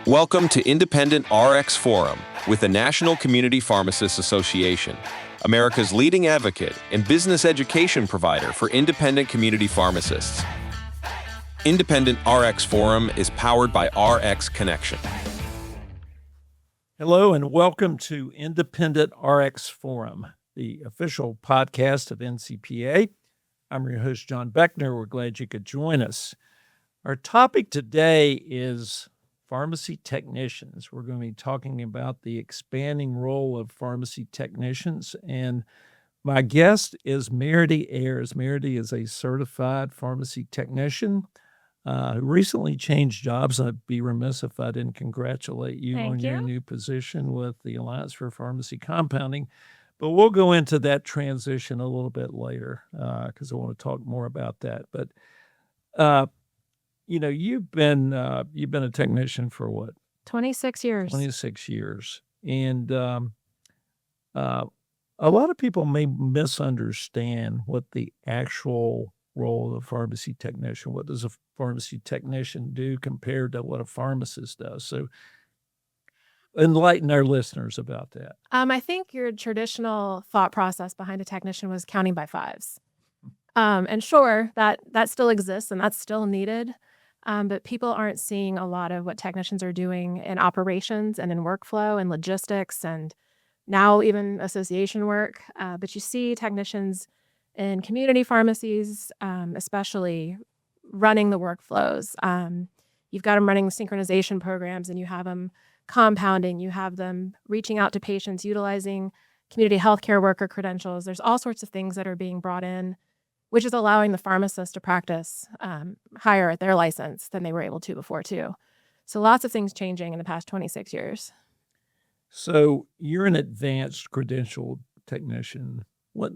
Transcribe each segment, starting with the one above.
Welcome to Independent RX Forum with the National Community Pharmacists Association, America's leading advocate and business education provider for independent community pharmacists. Independent RX Forum is powered by RX Connection. Hello and welcome to Independent RX Forum, the official podcast of NCPA. I'm your host, John Beckner. We're glad you could join us. Our topic today is pharmacy technicians. We're going to be talking about the expanding role of pharmacy technicians, and my guest is Meredy Ayers. Meredy is a certified pharmacy technician who recently changed jobs. I'd be remiss if I didn't congratulate you on your new position with the Alliance for Pharmacy Compounding. But we'll go into that transition a little bit later because I want to talk more about that. But you've been a technician for what? 26 years. 26 years. And a lot of people may misunderstand what the actual role of a pharmacy technician, what does a pharmacy technician do compared to what a pharmacist does? So enlighten our listeners about that. I think your traditional thought process behind a technician was counting by fives. And sure, that still exists and that's still needed. But people aren't seeing a lot of what technicians are doing in operations and in workflow and logistics and now even association work. But you see technicians in community pharmacies, especially running the workflows. You've got them running synchronization programs and you have them compounding, you have them reaching out to patients, utilizing community healthcare worker credentials. There's all sorts of things that are being brought in, which is allowing the pharmacist to practice higher at their license than they were able to before too. So lots of things changing in the past 26 years. So you're an advanced credential technician. What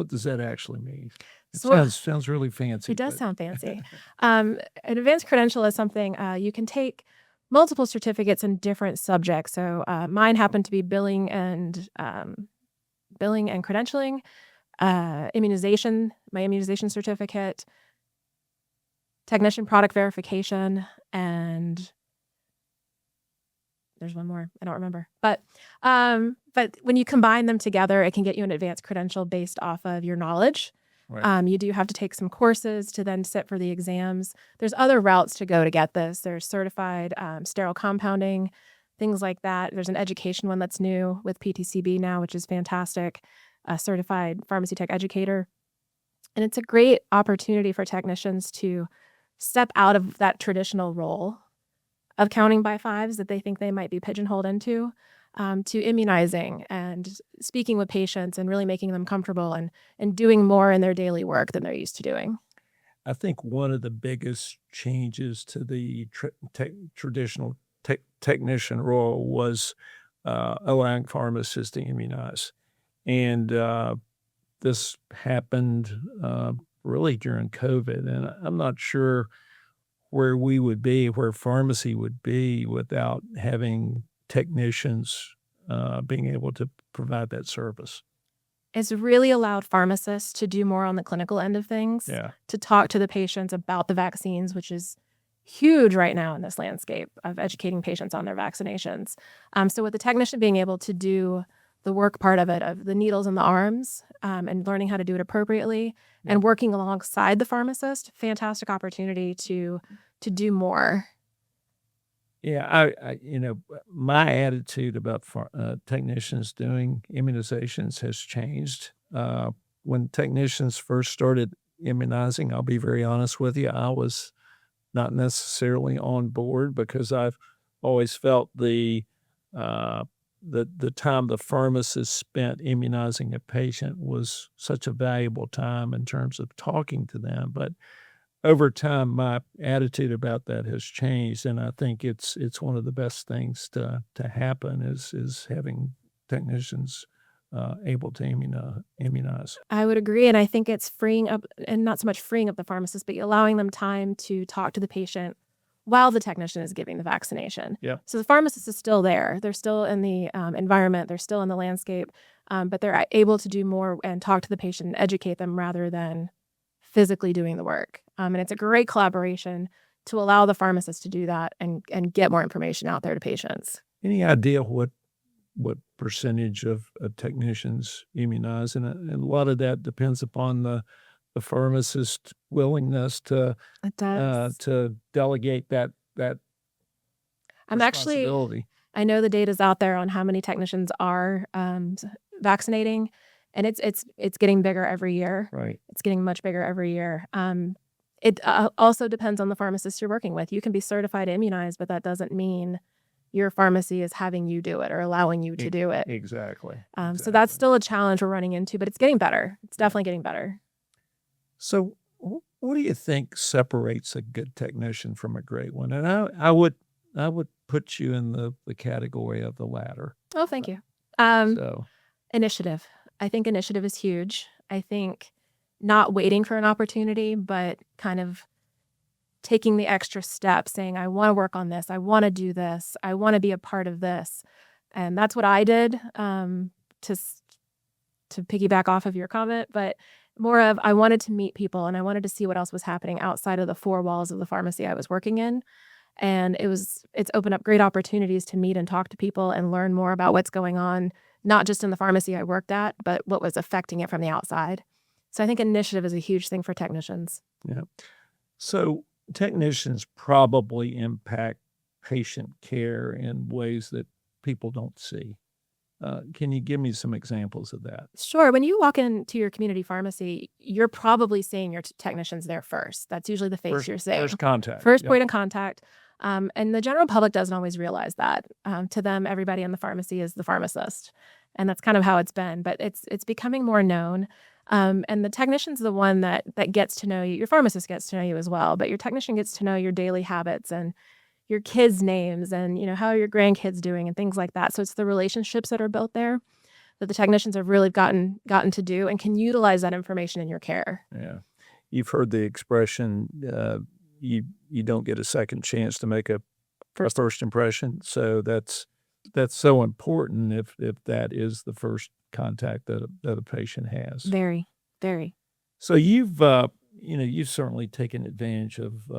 does that actually mean? It sounds really fancy. It does sound fancy. An advanced credential is something you can take multiple certificates in different subjects. So mine happened to be billing and credentialing, immunization, my immunization certificate, technician product verification, and there's one more I don't remember. But when you combine them together, it can get you an advanced credential based off of your knowledge. Right. You do have to take some courses to then sit for the exams. There's other routes to go to get this. There's certified sterile compounding, things like that. There's an education one that's new with PTCB now, which is fantastic, a certified pharmacy tech educator. And it's a great opportunity for technicians to step out of that traditional role of counting by fives that they think they might be pigeonholed into, to immunizing and speaking with patients and really making them comfortable and doing more in their daily work than they're used to doing. I think one of the biggest changes to the traditional technician role was allowing pharmacists to immunize. And this happened really during COVID. And I'm not sure where pharmacy would be without having technicians being able to provide that service. It's really allowed pharmacists to do more on the clinical end of things, to talk to the patients about the vaccines, which is huge right now in this landscape of educating patients on their vaccinations. So with the technician being able to do the work part of it, of the needles in the arms, and learning how to do it appropriately and working alongside the pharmacist, fantastic opportunity to do more. Yeah, my attitude about technicians doing immunizations has changed. When technicians first started immunizing, I'll be very honest with you, I was not necessarily on board because I've always felt the time the pharmacist spent immunizing a patient was such a valuable time in terms of talking to them. But over time, my attitude about that has changed, and I think it's one of the best things to happen is having technicians able to immunize. I would agree, and I think it's freeing up, and not so much freeing up the pharmacist, but allowing them time to talk to the patient while the technician is giving the vaccination. Yeah. So the pharmacist is still there. They're still in the environment. They're still in the landscape, but they're able to do more and talk to the patient and educate them rather than physically doing the work. And it's a great collaboration to allow the pharmacist to do that and get more information out there to patients. Any idea what percentage of technicians immunize? And a lot of that depends upon the pharmacist's willingness to It does. delegate that I'm actually, responsibility. I know the data's out there on how many technicians are vaccinating, and it's getting bigger every year. Right. It's getting much bigger every year. It also depends on the pharmacist you're working with. You can be certified to immunize, but that doesn't mean your pharmacy is having you do it or allowing you to do it. Exactly. So that's still a challenge we're running into, but it's getting better. It's definitely getting better. So what do you think separates a good technician from a great one? And I would put you in the category of the latter. Oh, thank you. So Initiative. I think initiative is huge. I think not waiting for an opportunity, but kind of taking the extra step, saying, I want to work on this. I want to do this. I want to be a part of this. And that's what I did to piggyback off of your comment, but more of I wanted to meet people and I wanted to see what else was happening outside of the four walls of the pharmacy I was working in. And it's opened up great opportunities to meet and talk to people and learn more about what's going on, not just in the pharmacy I worked at, but what was affecting it from the outside. So I think initiative is a huge thing for technicians. yeah. So technicians probably impact patient care in ways that people don't see. Can you give me some examples of that? Sure. When you walk into your community pharmacy, you're probably seeing your technicians there first. That's usually the face you're seeing. First contact. First yeah. point of contact. And the general public doesn't always realize that. To them, everybody in the pharmacy is the pharmacist. And that's kind of how it's been. But it's becoming more known. And the technician's the one that gets to know you. Your pharmacist gets to know you as well. But your technician gets to know your daily habits and your kids' names and, how are your grandkids doing and things like that. So it's the relationships that are built there that the technicians have really gotten to do and can utilize that information in your care. Yeah. You've heard the expression, you don't get a second chance to make a first impression. So that's so important if that is the first contact that a patient has. Very, very. So you've certainly taken advantage of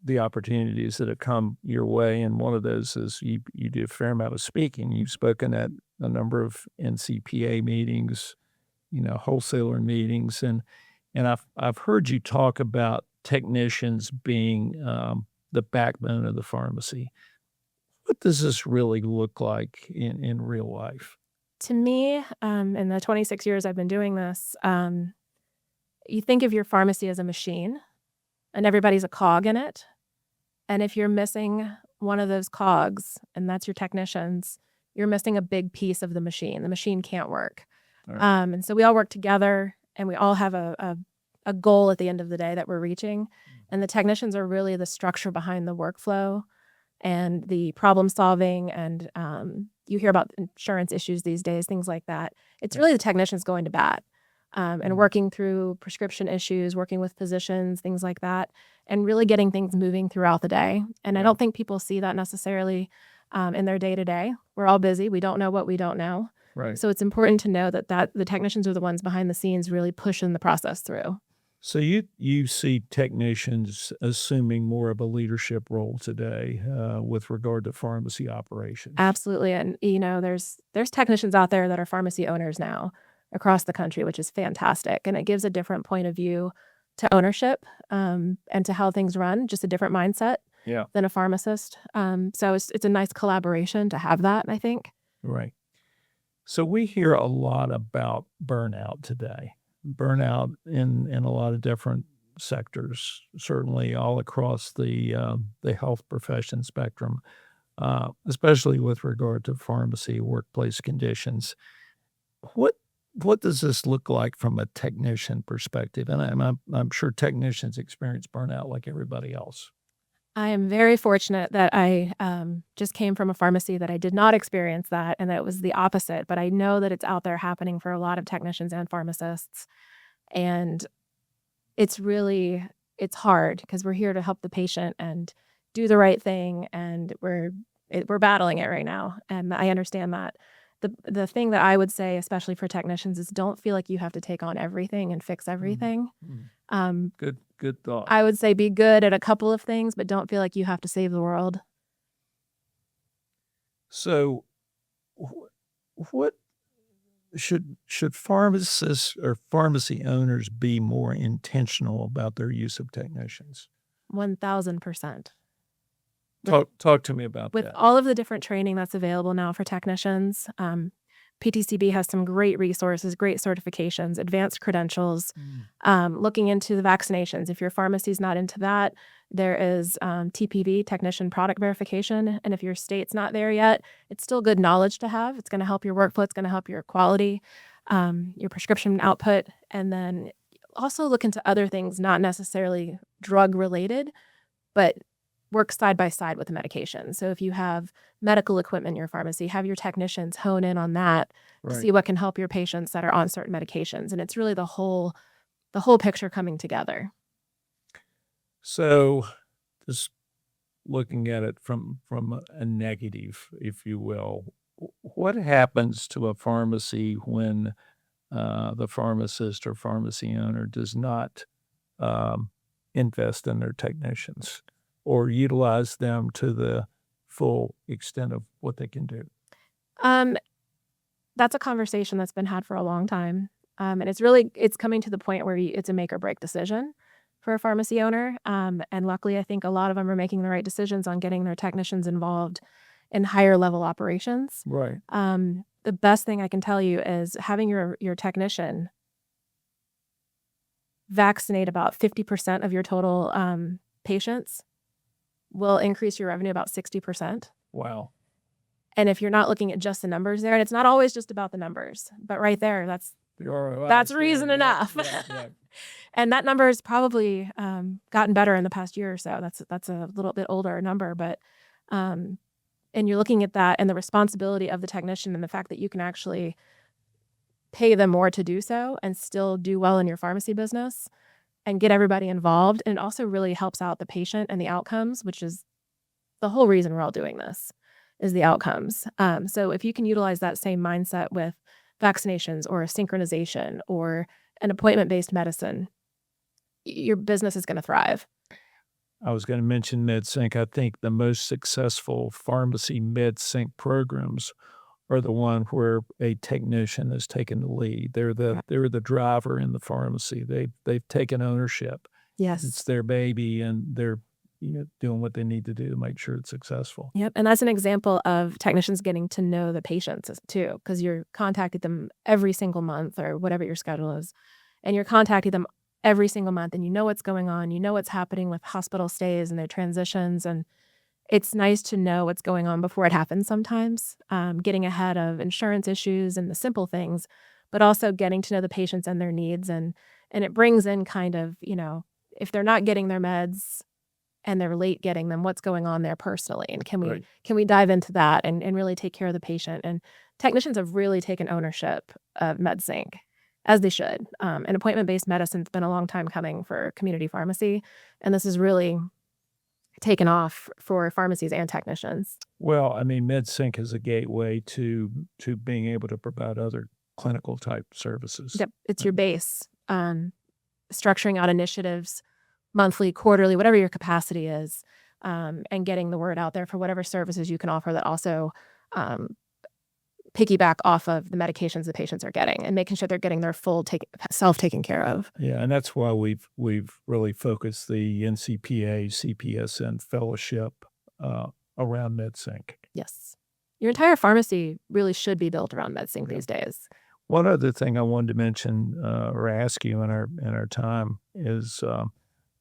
the opportunities that have come your way, and one of those is you do a fair amount of speaking. You've spoken at a number of NCPA meetings, wholesaler meetings, and I've heard you talk about technicians being the backbone of the pharmacy. What does this really look like in real life? To me, in the 26 years I've been doing this, you think of your pharmacy as a machine, and everybody's a cog in it. And if you're missing one of those cogs, and that's your technicians, you're missing a big piece of the machine. The machine can't work. All right. And so we all work together, and we all have a goal at the end of the day that we're reaching. And the technicians are really the structure behind the workflow and the problem solving. And you hear about insurance issues these days, things like that. It's really the technicians going to bat. And working through prescription issues, working with physicians, things like that, and really getting things moving throughout the day. And I don't think people see that necessarily in their day-to-day. We're all busy. We don't know what we don't know. Right. So it's important to know that the technicians are the ones behind the scenes really pushing the process through. So you see technicians assuming more of a leadership role today with regard to pharmacy operations. Absolutely. And, there's technicians out there that are pharmacy owners now across the country, which is fantastic. And it gives a different point of view to ownership and to how things run, just a different mindset than a pharmacist. So it's a nice collaboration to have that, I think. Right. So we hear a lot about burnout today, burnout in a lot of different sectors, certainly all across the health profession spectrum, especially with regard to pharmacy, workplace conditions. What does this look like from a technician perspective? And I'm sure technicians experience burnout like everybody else. I am very fortunate that I just came from a pharmacy that I did not experience that, and that it was the opposite. But I know that it's out there happening for a lot of technicians and pharmacists. And it's hard because we're here to help the patient and do the right thing. And we're battling it right now. And I understand that. The thing that I would say, especially for technicians, is don't feel like you have to take on everything and fix everything. Good thought. I would say be good at a couple of things, but don't feel like you have to save the world. So, what should pharmacists or pharmacy owners be more intentional about their use of technicians? 1,000%. Talk to me about With that. all of the different training that's available now for technicians, PTCB has some great resources, great certifications, advanced credentials, looking into the vaccinations. If your pharmacy's not into that, there is TPV, technician product verification. And if your state's not there yet, it's still good knowledge to have. It's going to help your workflow. It's going to help your quality, your prescription output. And then also look into other things, not necessarily drug related, but work side by side with the medication. So if you have medical equipment in your pharmacy, have your technicians hone in on that to see what can help your patients that are on certain medications. And it's really the whole picture coming together. So, just looking at it from a negative, if you will, what happens to a pharmacy when the pharmacist or pharmacy owner does not invest in their technicians or utilize them to the full extent of what they can do? That's a conversation that's been had for a long time. And it's coming to the point where it's a make or break decision for a pharmacy owner. And luckily, I think a lot of them are making the right decisions on getting their technicians involved in higher level operations. Right. The best thing I can tell you is having your technician vaccinate about 50% of your total patients will increase your revenue about 60%. Wow. And if you're not looking at just the numbers there, and it's not always just about the numbers, but right there, that's reason enough. Yeah. And that number has probably gotten better in the past year or so. That's a little bit older number, but and you're looking at that and the responsibility of the technician and the fact that you can actually pay them more to do so and still do well in your pharmacy business and get everybody involved. And it also really helps out the patient and the outcomes, which is the whole reason we're all doing this, is the outcomes. So if you can utilize that same mindset with vaccinations or a synchronization or an appointment-based medicine, your business is going to thrive. I was going to mention MedSync. I think the most successful pharmacy MedSync programs are the one where a technician has taken the lead. They're the driver in the pharmacy. They've taken ownership. Yes. It's their baby, and they're doing what they need to do to make sure it's successful. Yep. And that's an example of technicians getting to know the patients too, because you're contacting them every single month or whatever your schedule is. And you're contacting them every single month and you know what's going on. You know what's happening with hospital stays and their transitions. And it's nice to know what's going on before it happens sometimes, getting ahead of insurance issues and the simple things, but also getting to know the patients and their needs. And it brings in kind of, if they're not getting their meds and they're late getting them, what's going on there personally? And can we dive into that and really take care of the patient? And technicians have really taken ownership of MedSync, as they should. And appointment-based medicine's been a long time coming for community pharmacy, and this is really taken off for pharmacies and technicians. Well, I mean, MedSync is a gateway to being able to provide other clinical type services. Yep, it's your base. Structuring out initiatives, monthly, quarterly, whatever your capacity is, and getting the word out there for whatever services you can offer that also piggyback off of the medications the patients are getting and making sure they're getting their full self-taken care of. Yeah, and that's why we've really focused the NCPA, CPSN fellowship around MedSync. Yes. Your entire pharmacy really should be built around MedSync these days. One other thing I wanted to mention or ask you in our time is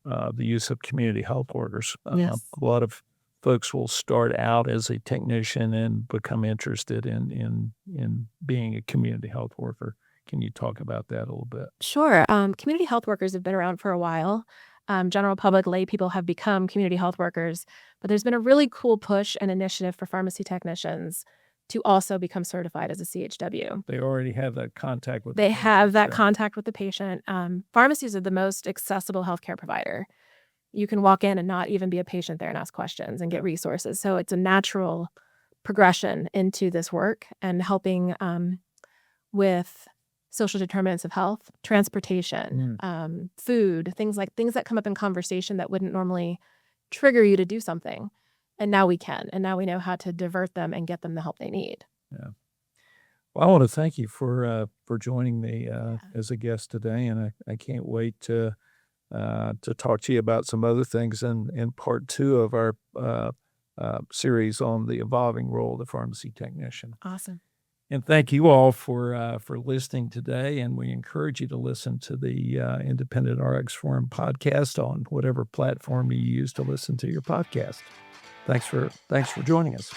the use of community health workers. Yes. A lot of folks will start out as a technician and become interested in being a community health worker. Can you talk about that a little bit? Sure. Community health workers have been around for a while. General public, lay people have become community health workers, but there's been a really cool push and initiative for pharmacy technicians to also become certified as a CHW. They already have that contact with They have that contact with the patient. Pharmacies are the most accessible healthcare provider. You can walk in and not even be a patient there and ask questions and get resources. So it's a natural progression into this work and helping with social determinants of health, transportation, food, things that come up in conversation that wouldn't normally trigger you to do something. And now we can. And now we know how to divert them and get them the help they need. Yeah. Well, I want to thank you for joining me as a guest today, and I can't wait to talk to you about some other things in part 2 of our series on the evolving role of the pharmacy technician. Awesome. And thank you all for listening today, and we encourage you to listen to the Independent RX Forum podcast on whatever platform you use to listen to your podcast. Thanks for joining us.